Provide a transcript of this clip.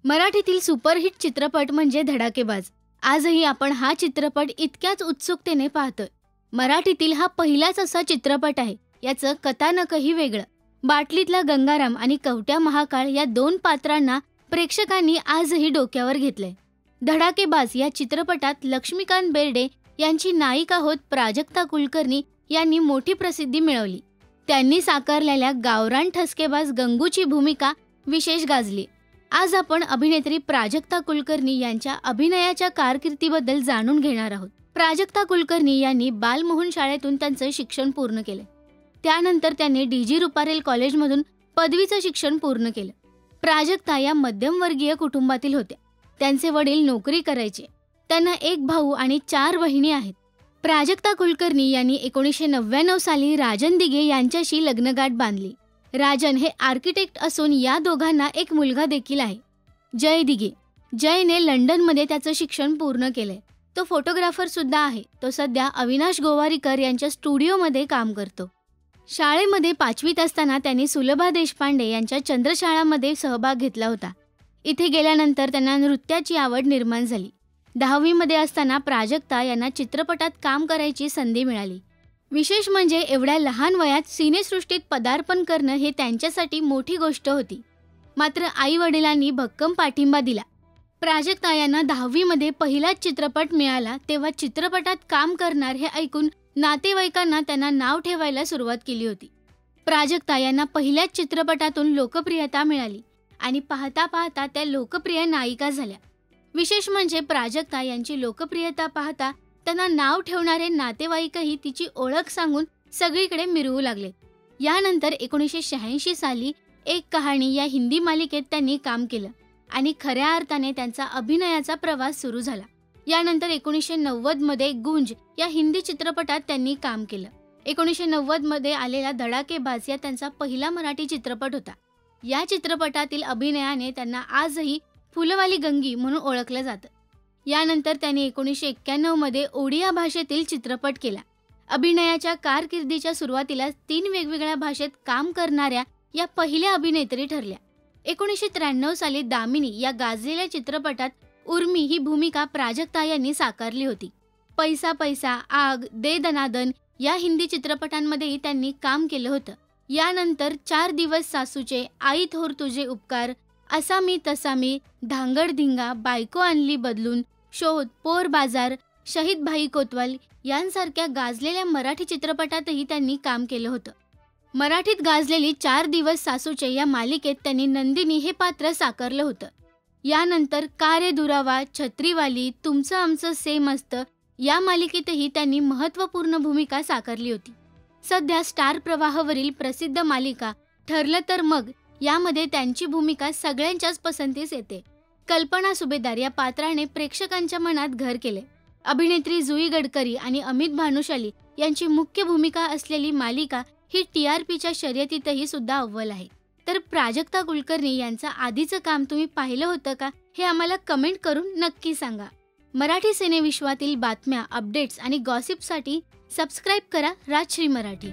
मराठीतील सुपरहिट चित्रपट म्हणजे धडाकेबाज. आजही आपण हा चित्रपट इतक्याच उत्सुकतेने पाहतोय. मराठीतील हा पहिलाच असा चित्रपट आहे. याचं कथानकही वेगळं. बाटलीतला गंगाराम आणि कवट्या महाकाळ या दोन पात्रांना प्रेक्षकांनी आजही डोक्यावर घेतलंय. धडाकेबाज या चित्रपटात लक्ष्मीकांत बेर्डे यांची नायिका होत प्राजक्ता कुलकर्णी यांनी मोठी प्रसिद्धी मिळवली. त्यांनी साकारलेल्या गावरान ठसकेबाज गंगूची भूमिका विशेष गाजली. आज आपण अभिनेत्री प्राजक्ता कुलकर्णी यांच्या अभिनयाच्या कारकिर्दीबद्दल जाणून घेणार आहोत. प्राजक्ता कुलकर्णी यांनी बालमोहन शाळेतून त्यांचं शिक्षण पूर्ण केलं. त्यानंतर त्यांनी डी.जी. रुपारेल कॉलेजमधून पदवीचं शिक्षण पूर्ण केलं. प्राजक्ता या मध्यमवर्गीय कुटुंबातील होत्या. त्यांचे वडील नोकरी करायचे. त्यांना एक भाऊ आणि 4 बहिणी आहेत. प्राजक्ता कुलकर्णी यांनी 1999 साली राजन दिघे यांच्याशी लग्नगाठ बांधली. राजन हे आर्किटेक्ट असून या दोघांना एक मुलगा देखील आहे, जय दिघे. जयने लंडनमध्ये त्याचं शिक्षण पूर्ण केलंय. तो फोटोग्राफर सुद्धा आहे. तो सध्या अविनाश गोवारीकर यांच्या स्टुडिओमध्ये काम करतो. शाळेमध्ये 5वीत असताना त्यांनी सुलभा देशपांडे यांच्या चंद्रशाळामध्ये सहभाग घेतला होता. इथे गेल्यानंतर त्यांना नृत्याची आवड निर्माण झाली. 10वीमध्ये असताना प्राजक्ता यांना चित्रपटात काम करायची संधी मिळाली. विशेष म्हणजे एवढ्या लहान वयात सिनेसृष्टीत पदार्पण करणं हे त्यांच्यासाठी मोठी गोष्ट होती. मात्र आई-वडिलांनी भक्कम पाठिंबा दिला. प्राजक्ता यांना 10वीमध्ये पहिलाच चित्रपट मिळाला तेव्हा चित्रपटात काम करणार हे ऐकून नातेवाईकांना त्यांना नाव ठेवायला सुरुवात केली होती. प्राजक्ता यांना पहिल्याच चित्रपटातून लोकप्रियता मिळाली आणि पाहता पाहता त्या लोकप्रिय नायिका झाल्या. विशेष म्हणजे प्राजक्ता यांची लोकप्रियता पाहता त्यांना नाव ठेवणारे नातेवाईकही तिची ओळख सांगून सगळीकडे मिरवू लागले. यानंतर 1986 साली एक कहाणी या हिंदी मालिकेत त्यांनी काम केलं आणि खऱ्या अर्थाने त्यांचा अभिनयाचा प्रवास सुरू झाला. यानंतर 1990 मध्ये गुंज या हिंदी चित्रपटात त्यांनी काम केलं. 1990 मध्ये आलेला धडाकेबाज या त्यांचा पहिला मराठी चित्रपट होता. या चित्रपटातील अभिनयाने त्यांना आजही फुलवाली गंगी म्हणून ओळखलं जातं. यानंतर त्यांनी 1991 मध्ये ओडिया भाषेतील चित्रपट केला. अभिनयाच्या कारकिर्दीच्या सुरुवातीला 3 वेगवेगळ्या भाषेत काम करणाऱ्या या पहिल्या अभिनेत्री ठरल्या. 1993 साली दामिनी या गाजलेल्या चित्रपटात उर्मी ही भूमिका प्राजक्ता यांनी साकारली होती. पैसा पैसा, आग, दे दनादन या हिंदी चित्रपटांमध्येही त्यांनी काम केलं होतं. यानंतर 4 दिवस सासूचे, आई थोर तुझे उपकार, असा मी तसा मी, धांगडधिंगा, बायको आणली बदलून, शोध, पोर बाजार, शहीद भाई कोतवाल यांसारख्या गाजलेल्या मराठी चित्रपटातही त्यांनी काम केलं होतं. मराठीत गाजलेली 4 दिवस सासूचे या मालिकेत त्यांनी नंदिनी हे पात्र साकारलं होतं. यानंतर का रे दुरावा, छत्रीवाली, तुमचं आमचं सेम असतं या मालिकेतही त्यांनी महत्त्वपूर्ण भूमिका साकारली होती. सध्या स्टार प्रवाहावरील प्रसिद्ध मालिका ठरलं तर मग यामध्ये त्यांची भूमिका सगळ्यांच्याच पसंतीस येते. कल्पना सुभेदार या पात्राने प्रेक्षकांच्या मनात घर केले. अभिनेत्री जुई गडकरी आणि अमित भानुशाली यांची मुख्य भूमिका असलेली मालिका ही TRPच्या शर्यतीतही सुद्धा अव्वल आहे. तर प्राजक्ता कुलकर्णी यांचं आधीचं काम तुम्ही पाहिलं होतं का हे आम्हाला कमेंट करून नक्की सांगा. मराठी सिनेविश्वातील बातम्या, अपडेट्स आणि गॉसिपसाठी सबस्क्राईब करा राजश्री मराठी.